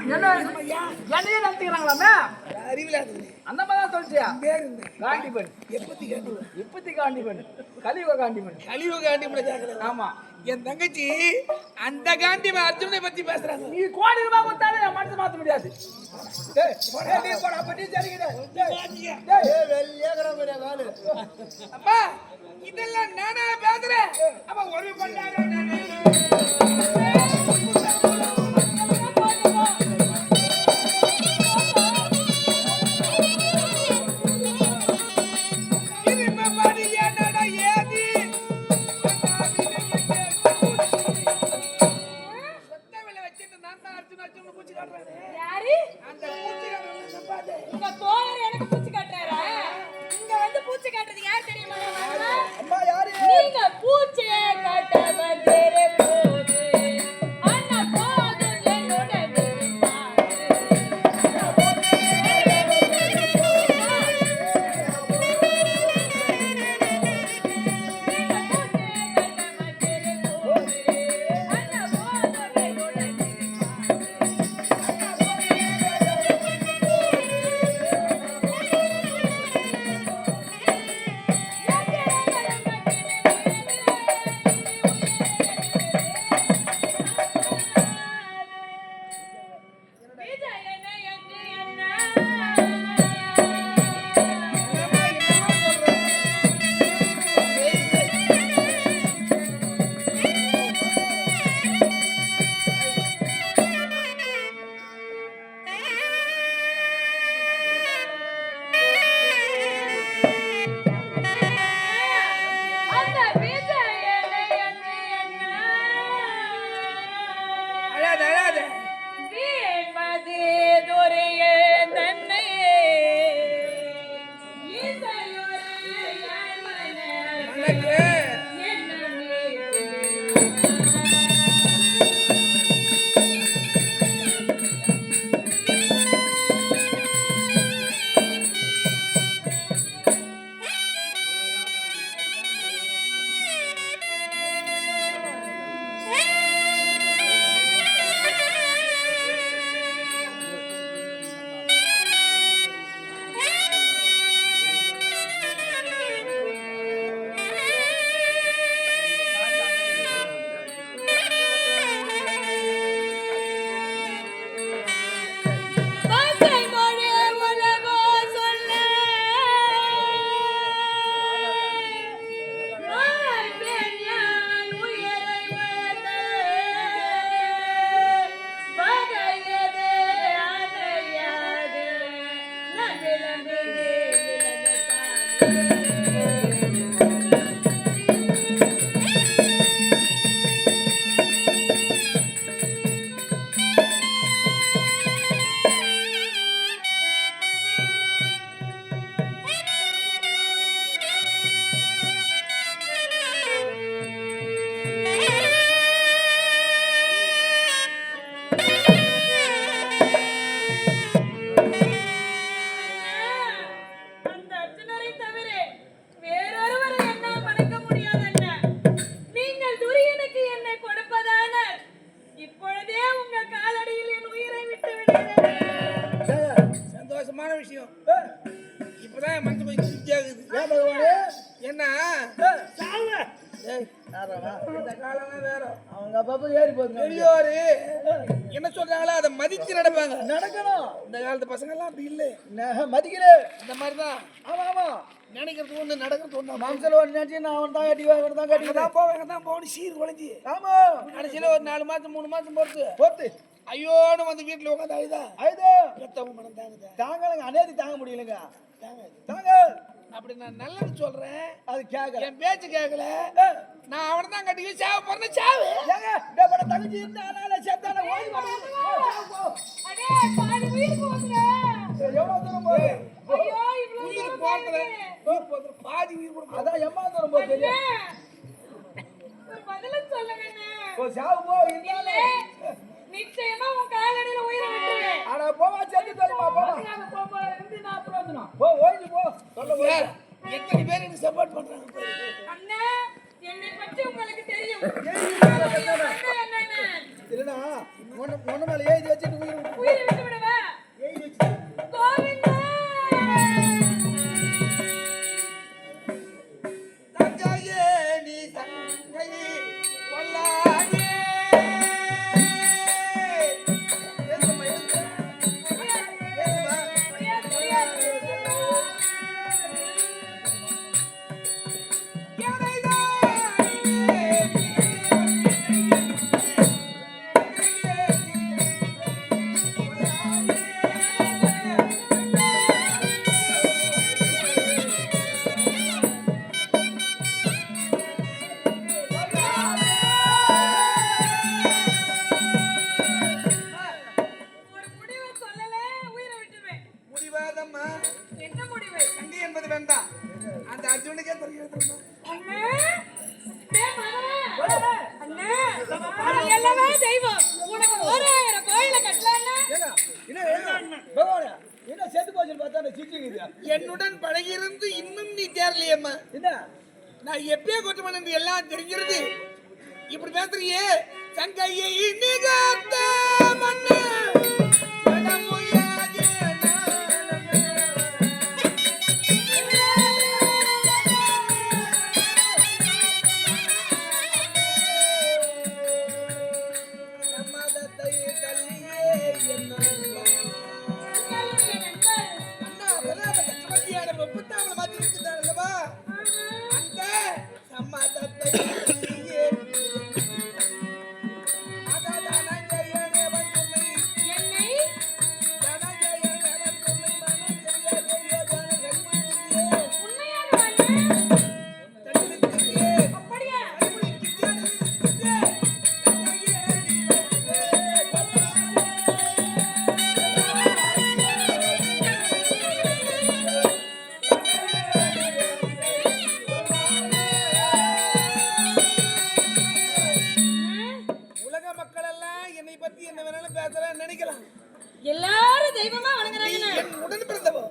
என்ன என்னையே நடத்திக்கிறாங்களாமே அறிவிலாது அந்த மாதிரி தான் சொல்லிச்சியா பேர் காண்டிபன் இப்பத்தி காண்டிபன் கலியுக காண்டிபன் கேட்கல. ஆமா என் தங்கச்சி அந்த காண்டிபன் அர்ஜுனை பத்தி பேசுறாங்க. நீ கோடி ரூபாய் கொடுத்தாலும் என் மனசு மாத்த முடியாது. அப்பா இதெல்லாம் நானா பேசுறேன். அப்ப ஒரு பண்ணாரு என்ன சொல்றாங்களோ அதை மதிச்சு நடப்பாங்க. நடக்கணும். இந்த காலத்து பசங்க எல்லாம் அப்படி இல்ல, மதிக்கல. இந்த மாதிரிதான். ஆமா ஆமா, நினைக்கிறது ஒண்ணு நடக்கிறது ஒண்ணு. மாம்சல ஒண்ணு நினைச்சு நான் அவன் தான் கட்டி அவன் தான் கட்டி தான் போகணும் சீர் குழஞ்சி. ஆமா, கடைசியில ஒரு 4 மாசம் 3 மாசம் பொறுத்து ஐயோன்னு வந்து வீட்டுல உட்காந்து அழுதா ரத்தம் மனம் தாங்கலங்க. அநேதி தாங்க முடியலங்க. தாங்க அப்படி நான் நல்லது சொல்றேன், அது கேட்கல. என் பேச்சு கேட்கல. நான் அவனை தான் கட்டி சாவ போறேன். சாவு தங்கச்சி இருந்தால செத்தால ஓடி அடே பாதி உயிர் போகுதுங்க. எவ்வளவு தூரம் போகுது? ஐயோ இவ்வளவு உயிர் போகுது. பாதி உயிர் போகுது. அதான் எம்மா தூரம் போகுது. ஒரு பதில சொல்லுங்க அண்ணா. ஓ சாவு போ. இல்ல நிச்சயமா உன் காலடியில உயிரை விட்டுருவேன். அட போவா செத்து தெரியுமா? போவா இருந்து நான் பிரயோஜனம். போ ஓடி போ. சொல்லுங்க எத்தனை பேர் எனக்கு சப்போர்ட் பண்றாங்க. அண்ணா என்னை பற்றி உங்களுக்கு தெரியும். இல்லனா ஒண்ணு மேல ஏறி வச்சிட்டு உயிரை செத்து போச்சு பார்த்தா சிரிச்சுக்குது. என்னுடன் பழகியிருந்து இன்னும் நீ தேரலையம்மா. என்ன நான் எப்பயே கொட்டுமன் என்று எல்லாம் தெரிகிறது. இப்படி பேசுறியே சங்கையை நிகர்த்த மண்ணு எல்லாரும் தெய்வமா வணங்குறாங்க. உடன் பிறந்தவோ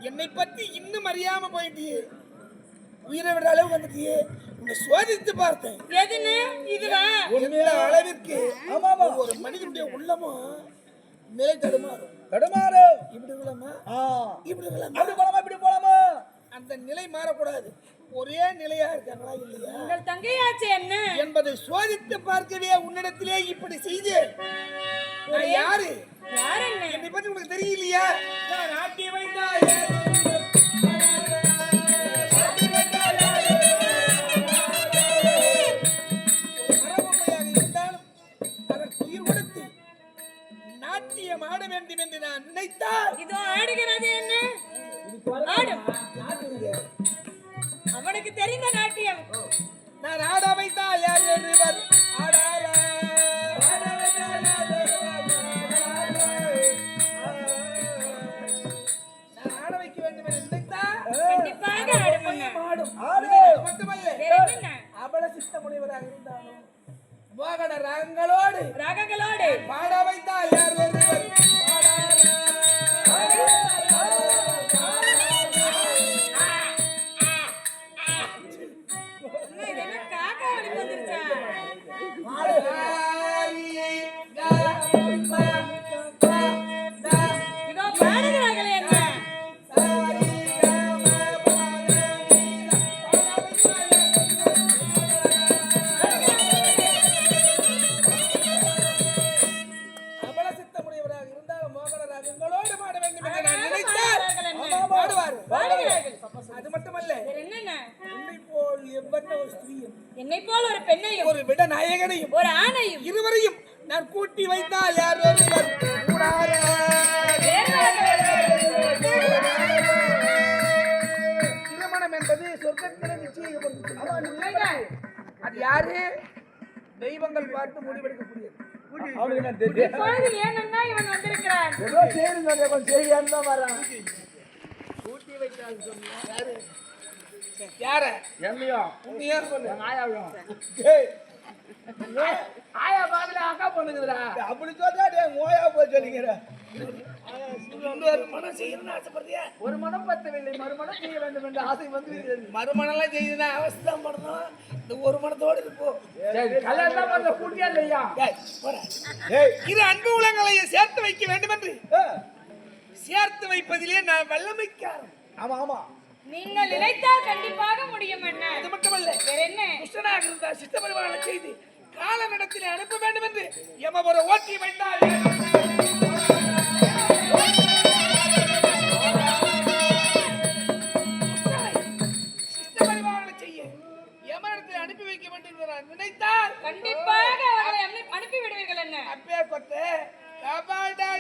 என்னை பத்தி இன்னும் அறியாம போயிட்டியே, உயிரை விட அளவு வந்துட்டியே. உன்னை சோதித்து பார்த்தேன். எதுன்னு இதுவா எந்த அளவிற்கு ஒரு மனிதனுடைய உள்ளமும் நிலை தடுமாறும். இப்படி உள்ளமா இப்படி உள்ளமா இப்படி போலாமா அந்த நிலை மாறக்கூடாது. ஒரே நிலையா இருக்காங்களா இல்லையா உங்கள் தங்கையாச்சு என்ன என்பதை சோதித்து பார்க்கவே உன்னிடத்திலே இப்படி செய்தேன். யாரு என்னை பத்தி உங்களுக்கு தெரியலையா? நான் ஆட்டி வைத்தாயே இருந்தாலும் அதற்கு உயிர் கொடுத்து நாட்டியம் ஆட வேண்டும் என்று நான் நினைத்தால் இதோ ஆடுகிறது என்ன ஆடும் அவனுக்கு தெரிந்த நாட்டியம். நான் ஆட வைத்தால் யார் என்று ஆடாரா அபல சித்த முனிவராக இருந்தாலும் மோகன ராகங்களோடு பாட வைத்தால் யார் ஒருவர் அது மட்டுமல்ல என்னை போல் ஒரு பெண்ணையும் ஒரு விட நாயகனையும் ஒரு ஆணையும் இருவரையும் நான் கூட்டி வைத்தால் யார் ஒருவர் திருமணம் என்பது சொர்க்கத்திலே நிச்சயிக்கப்படுகிறது. அது யாரு தெய்வங்கள் பார்த்து முடிவெடுக்கக்கூடியது. ஏனென்னா இவன் வந்திருக்கிறான் கூட்டி வைத்தால் சொன்னா யார என்னையோ உண்மையா சொல்லு. ஆயா பாக்கல அக்கா பொண்ணுங்கடா. அப்படி சொல்றா டேய் மோயா போய் சொல்லிங்கற. மனம் செய்யணும்னு ஆசைப்படுறியா? ஒரு மனம் பத்தவில்லை மறுமணம் செய்ய வேண்டும் என்ற ஆசை வந்து மறுமணம்லாம் செய்யுதுன்னா அவஸ்தான் படணும். இந்த ஒரு மனத்தோடு இருப்போ. கல்யாணம் பண்ண கூட்டியா இல்லையா? இரு அன்பு உலகங்களை சேர்த்து வைக்க வேண்டும் என்று சேர்த்து வைப்பதிலே நான் வல்லமைக்காரன். ஆமா ஆமா நீங்கள் நினைத்தால் கண்டிப்பாக முடியும் என்ன. அது மட்டுமல்ல வேற என்ன கிருஷ்ணனாக இருந்தால் சித்த பரிவார செய்து காலனிடத்திலே அனுப்ப வேண்டும் என்று எமபுர ஓட்டி வைத்தால் சித்த பரிவார செய்ய எமனிடத்தில் அனுப்பி வைக்க வேண்டும் என்று நான் நினைத்தால் கண்டிப்பாக அவர்களை அனுப்பி விடுவீர்கள் என்ன. அப்பே கொத்த கபாடா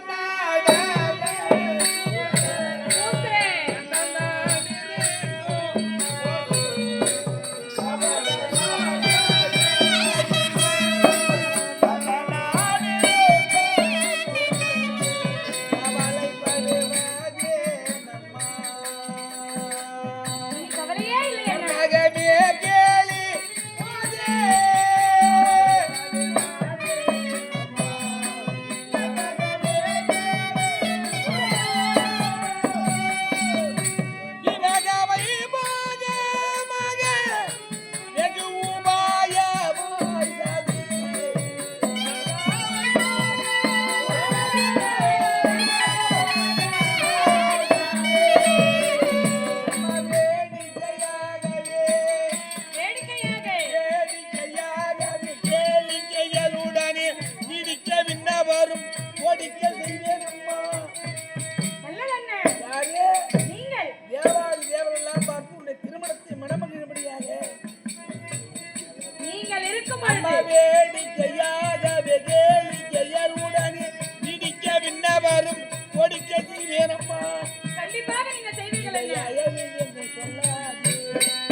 வேடிக்க செய்வேன் அம்மா. நல்லதண்ணே. யாரே நீங்கள் தேவாதி தேவரெல்லாம் பார்த்து உன்னை திருமணத்தை மணமகிழ்படியாக நீங்கள் இருக்கும் அம்மா பொழுது வேடிக்கையாக வெகேலிக்கையருடனே இடிக்க விண்ணவரும் கொடிக்க செய்வேன் அம்மா. கண்டிப்பாக நீங்க செய்வீர்கள் அண்ணே. அயலில் என்று சொல்லாது.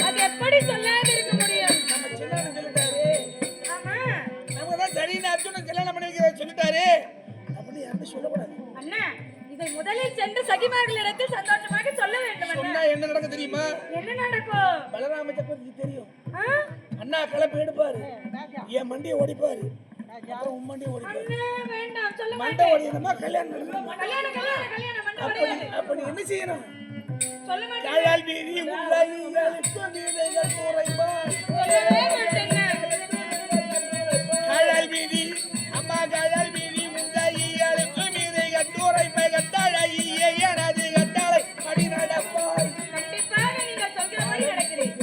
அது எப்படி சொல்லாது இருக்க முடியும்? நம்ம சின்னன்னு சொல்லிட்டாரு. ஆமா நம்ம தான் சரின்னு அர்ஜுனன் கல்யாணம் பண்ணி வைக்கிறேன் சொல்லிட்டாரு. அப்படின்னு யாருமே சொல்லக்கூடாது. அண்ணா இதை முதலில் சென்று சகிமார்களிடத்தில் சந்தோஷமாக சொல்ல வேண்டும் அண்ணா. சொன்னா என்ன நடக்க தெரியுமா? என்ன நடக்கும்? பலராம சக்கரவர்த்தி தெரியும். ஆ? அண்ணா கலப்பு எடுப்பாரு, என் மண்டியை ஓடிப்பாரு, அப்புறம் உன் மண்டியை ஓடிப்பாரு. அண்ணா வேண்டாம் சொல்ல மண்டை மாட்டேன். ஓடினமா கல்யாணம் நடக்கணும். கல்யாணம் கல்யாணம் கல்யாணம் மண்டை அப்படி உடையாது. அப்படி என்ன செய்யணும்? சொல்ல மாட்டேன். காயால் வீதி உள்ளாயிகளுக்கு நீதைகள் குறைவாய். சொல்லவே மாட்டேன். காயால் வீதி அம்மா காயால் வீதி உள்ளாயிகளுக்கு நீதைகள் குறைவாய். கட்டாளையே எனது கட்டாளை அடி நடப்பாய். கண்டிப்பாக நீங்க சொல்கிறபடி நடக்கிறேன்.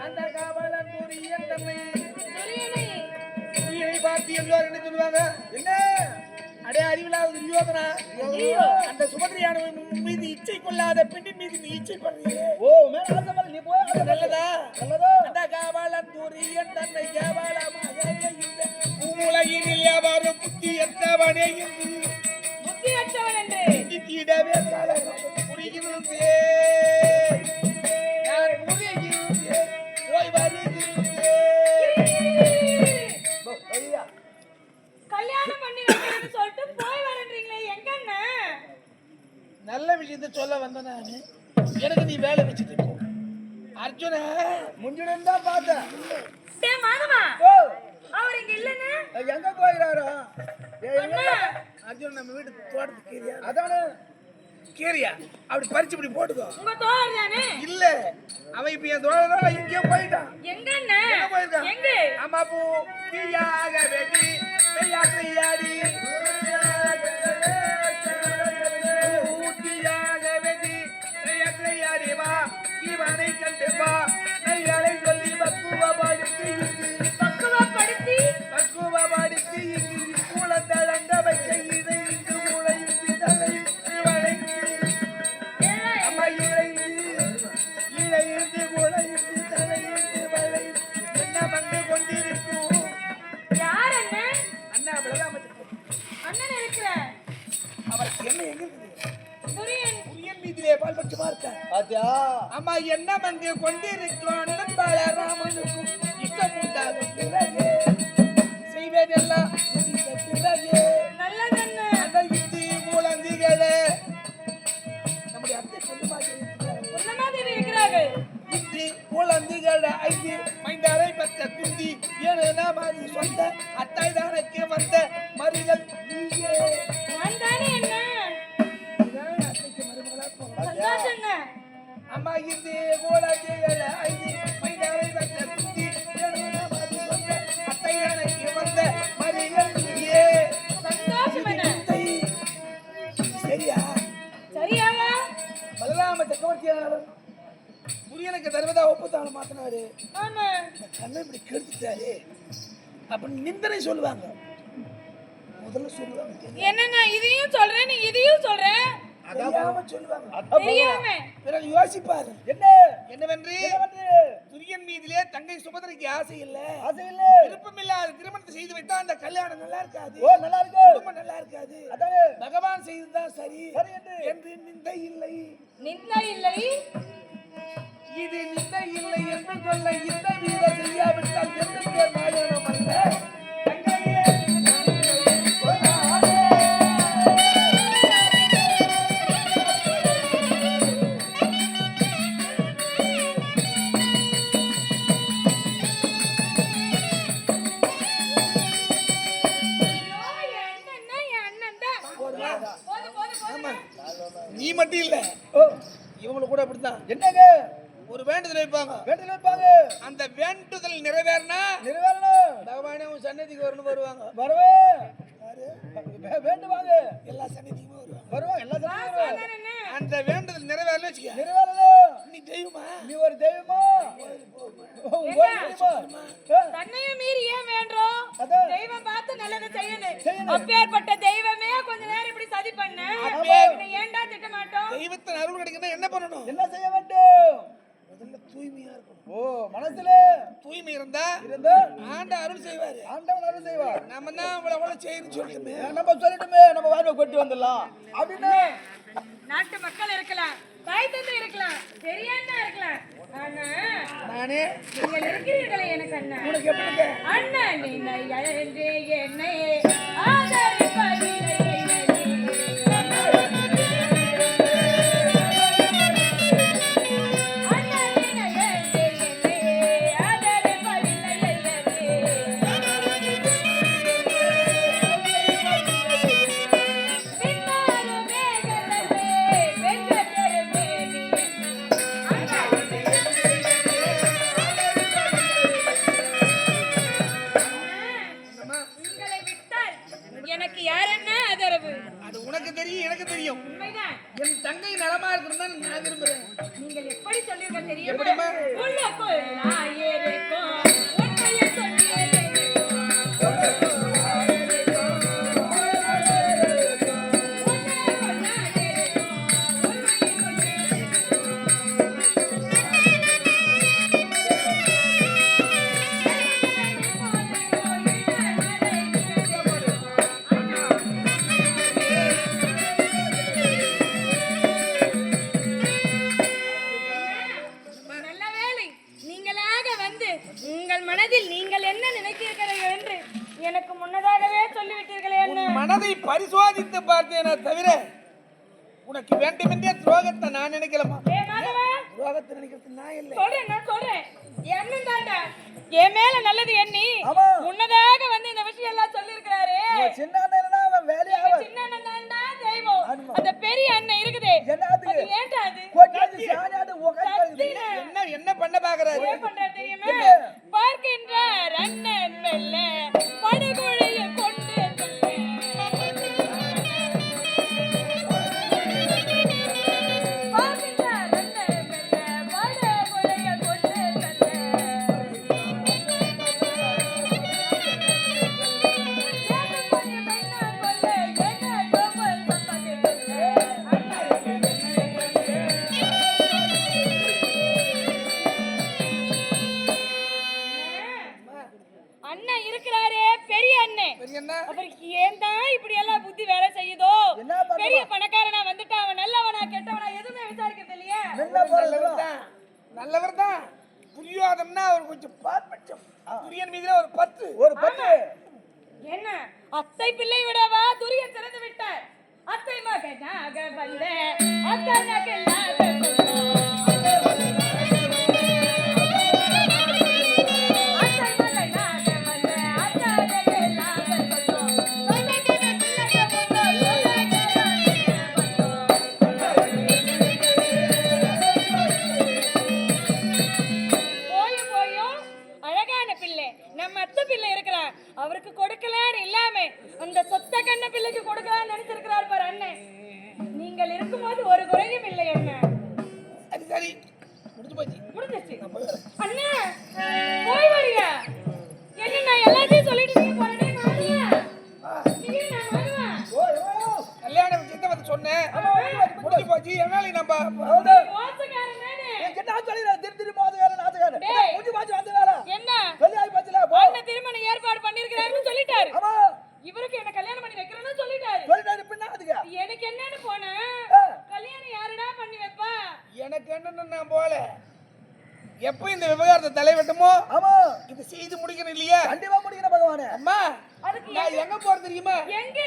அந்த காவலன் துரியன் தன்னை துரியனை துரியனை பார்த்து எல்லாரும் என்ன சொல்லுவாங்க? என்ன அடே அறிவில்லாத துரியோதனா, அந்த சுபத்ரியான மீது இச்சை கொள்ளாத பெண்ணின் மீது நீ இச்சை பண்றீங்க. ஓ மேல ஆசை நீ போய் அது நல்லதா? நல்லதா? அந்த காவலன் துரியன் தன்னை கேவலமாக இந்த உலகினில் எவரும் புத்தி எத்தவனே என்று புத்தியற்றவன் என்று திட்டிடவே காலம் புரிகிறது. நான் புரிகிறது போய் வருகிறது. கல்யாணம் பண்ணி வைக்கிறேன்னு சொல்லிட்டு போய் வரன்றீங்களே எங்க அண்ணா? நல்ல விஷயத்தை சொல்ல வந்த நானு, எனக்கு நீ வேலை வச்சுட்டு போ. அர்ஜுன முஞ்சுடன் தான் பார்த்தேன். டேய் மாதவா அவர் இங்க இல்லன்னு எங்க போயிறாரோ? அண்ணா அர்ஜுன் நம்ம வீட்டு தோட்டத்துக்கு கீரியா? அதானே கீரியா, அப்படி பறிச்சு இப்படி போட்டுக்கோ. உங்க தோழர் தானே? இல்ல அவன் இப்ப என் தோழனா எங்கேயோ போயிட்டான். எங்க அண்ணா? எங்க போயிருக்கான்? எங்க? அம்மா பூ தீயாக வெடி மெய்யாசையாடி ஊட்டியாக வெடி மெய்யாசையாடி வா இவனை கண்டு வா மெய்யாலை சொல்லி பக்குவப்படுத்தி பக்குவப்படுத்தி இங்கு கூலத்தழங்க வைக்க இதை இங்கு மூளையிட்டு தலையிட்டு வளைந்து அம்மா இழைந்து மூளையிட்டு தலையிட்டு வளைந்து என்ன வந்து கொண்டிருக்கும்? யார் அண்ணன்? அண்ணா அவ்வளவுதான். அண்ணன் இருக்கிற அவருக்கு என்ன எங்க இருக்குது? துரியன் புரியன் மீதிலே பால்பட்சமா இருக்கார். பாத்தியா? அம்மா என்ன வந்து கொண்டிருக்கிறோம்? அண்ணன் பாலராமனுக்கும் இஷ்டம் உண்டாகும் பிறகு செய்வதெல்லாம் முடிந்த பிறகு நல்லது அண்ணன். அந்த இந்தி மூலந்திகளே நம்முடைய அத்தை பொண்ணுமாக உன்னமாதேவி இருக்கிறார்கள். இந்தி மூலந்திகள ஐந்து மைந்தாரை பத்த குந்தி ஏனா மாதிரி சொந்த அத்தை தானக்கு வந்த மறிகள் நீயே. நான் தானே அண்ணன். இதான் அத்தைக்கு மருமகளா போகும். சந்தோஷம் அண்ணன். அம்மா இந்தி மூலந்திகள ஐந்து மைந்தாரை பத்த குந்தி ஏனா மாதிரி சொந்த அத்தை தானக்கு வந்த மறிகள் நீயே. சந்தோஷம் அண்ணன். சரியா? சரியாவா? பலராம சக்கரவர்த்தியானவர் முரியனுக்கு தர்மதா ஒப்புத்தான மாத்தினாரு. ஆமா. இந்த கண்ணை இப்படி கெடுத்துட்டாரு அப்படின்னு நிந்தனை சொல்லுவாங்க. முதல்ல சொல்லுவாங்க, என்னண்ணா இதையும் சொல்றேன் நீ இதையும் சொல்ற? தெரியாம சொல்லுவாங்க. தெரியாம பிறகு யோசிப்பாரு, என்ன என்னவென்று துரியன் மீதிலே தங்கை சுபதிரைக்கு ஆசை இல்ல, விருப்பம் இல்லாத திருமணத்தை செய்து வைத்தா அந்த கல்யாணம் நல்லா இருக்காது. நல்லா இருக்கு, குடும்பம் நல்லா இருக்காது. பகவான் செய்ததுதான் சரி என்று நிந்தை இல்லை. நிந்தை இல்லை. இது நிந்தை இல்லை என்று சொல்ல இந்த வீர செய்யாவிட்டால் எந்த பேர் மாயனம் அல்ல. தங்கையே நீ மட்டும் இல்ல, இவங்களுக்கு கூட அப்படித்தான். என்னங்க ஒரு வேண்டுதல் வைப்பாங்க, அந்த வேண்டுதல் நிறைவேறணும், பகவானே உன் சன்னதிக்கு வரணும் வருவாங்க. வரவே யாரு வேண்டுவாங்க எல்லா சன்னிதியுமே வருவாங்க வருவாங்க எல்லா சமயங்களும். அந்த வேண்டுதல் நிறைவேறல வச்சுக்க நிறைவேறணும். நீ தெய்வமா நீ ஒரு தெய்வமா தன்னையும் மீறி ஏன் வேண்டோம் அதான். தெய்வம் பார்த்து நல்லதை செய்யணும் செய்யணும். அப்பேற்பட்ட தெய்வமே கொஞ்ச நேரம் இப்படி சதி பண்ண ஏன்டா திட்ட மாட்டோம் தெய்வத்தின் அருள் கிடைக்கணும் என்ன பண்ணணும் என்ன செய்ய வேண்டும்? முதல்ல தூய்மையா இருக்கணும் ஓ மனசுல தூய்மை இருந்தா இருந்தா ஆண்ட அருள் செய்வாரு ஆண்டவன் அருள் செய்வார். நம்ம தான் அவ்வளவு செய்யணும்னு சொல்லிட்டுமே நம்ம சொல்லிட்டுமே நம்ம வாழ்வை கொண்டு வந்துடலாம் அப்படின்னு நாட்டு மக்கள் இருக்கலாம் தாய் தந்தை இருக்கலாம் பெரியண்ணா இருக்கலாம் ஆனா நானே நீங்கள் இருக்கிறீர்களே எனக்கு அண்ணா உனக்கு எப்படி இருக்க அண்ணா நீங்கள் அழன்றே என்னை ஆதரிப்பதில்லை எனக்கு யார் என்ன ஆதரவு அது உனக்கு தெரியும் எனக்கு தெரியும் உண்மைதான் என் தங்கை நலமா இருக்கணும் தான் நான் விரும்புறேன் நீங்கள் எப்படி சொல்லிருக்க தெரியுமா எப்படிம்மா? உள்ளுக்குள் ஆயிருக்கும் உண்மையை சொல்லியே நல்ல வேளை நீங்களாக வந்து உங்கள் மனதில் நீங்கள் என்ன நினைக்கிறீர்கள் என்று எனக்கு முன்னதாகவே சொல்லிவிட்டீர்களே என்ன உன் மனதை பரிசோதித்து பார்த்தேனே தவிர உனக்கு வேண்டுமென்றே துரோகத்தை நான் நினைக்கலமா ஏ மாதவா துரோகத்தை நினைக்கிறது நான் இல்லை சொல்றேன் நான் சொல்றேன் என்ன தாண்டா என் மேல நல்லது எண்ணி ஆமா. முன்னதாக வந்து இந்த விஷயம் எல்லாம் சொல்லியிருக்கிறாரு சின்ன அண்ணன் அவன் வேலையா சின்ன அண்ணன் தாண்டா தெய்வம் ஆமா. அந்த பெரிய அண்ணன் இருக்குது என்னத்துக்கு? அது ஏன்டா அது கொட்டாது சாணியாடு உட்கார்ந்து என்ன பண்ண பாக்குறாரு என்ன பண்றாரு தெரியுமா பார்க்கின்றார் அண்ணன் மெல்ல படுகொழிய கொண்டு பார்க்கின்றார் அண்ணன் மெல்ல படுகொழிய கொண்டு அண்ணன் இருக்கிறாரே பெரிய அண்ணன் பெரிய என்ன அவருக்கு ஏன் தான் இப்படி எல்லாம் புத்தி வேலை செய்யுதோ என்ன பண்ணுவா? பெரிய பணக்காரனா வந்துட்டு அவன் நல்லவனா கெட்டவனா எதுவுமே விசாரிக்கிறது இல்லையே என்ன போறதுல நல்லவர் தான் புரியாதம்னா அவர் கொஞ்சம் பார்ப்பட்சம் புரியன் மீதுல ஒரு 10 ஒரு பத்து என்ன அத்தை பிள்ளை விடவா துரியன் திறந்து விட்டார் அத்தை மகனாக வந்த அத்தனக்கெல்லாம் அவருக்கு கொடுக்கலான்னு இல்லாம அந்த சொத்த கண்ண பிள்ளைக்கு கொடுக்கலாம்னு நினைச்சிருக்கிறார் பாரு அண்ணன் நீங்கள் இருக்கும்போது ஒரு குறையும் இல்லை என்ன சரி சரி முடிஞ்சு போச்சு முடிஞ்சிச்சு அண்ணா போய் வரியா என்ன நான் எல்லாத்தையும் சொல்லிட்டு நீ போறதே மாறியா நீ நான் வருவேன் கல்யாண விஷயத்தை வந்து சொன்னேன் முடிஞ்சு போச்சு என்னால நம்ம மோசக்காரன் நானே என்ன சொல்லிடுற திரு மோதகாரன் ஆசகாரன் டேய். முடிஞ்சு பாச்சு வந்து வேலை என்ன சொல்லி ஆயி பாச்சுல போ அண்ணன் திருமண ஏற்பாடு பண்ணிருக்கிறாருன்னு சொல்லிட்டாரு ஆமா இவருக்கு என்ன கல்யாணம் பண்ணி வைக்கிறேன்னு சொல்லிட்டாரு சொல்லிட்டாரு பின்ன அதுக்கு எனக்கு என்னன்னு போனேன் கல்யாணம் யாருடா பண்ணி வைப்பா எனக்கு என்னன்னு நான் போல எப்ப இந்த விவகாரத்தை தலைவட்டுமோ ஆமா இது செய்து முடிக்கணும் இல்லையா கண்டிப்பா முடிக்கணும் பகவானே அம்மா அதுக்கு நான் எங்க போறது தெரியுமா எங்க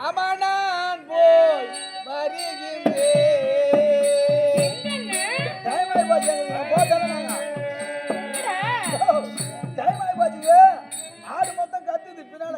ஆமா நான் போய் வருகின்றேன் டைம் ஆயி பாச்சு போதானே நாங்க என்னடா? டைம் ஆயி பாச்சுங்க ஆடு மொத்தம் கத்துது பின்னால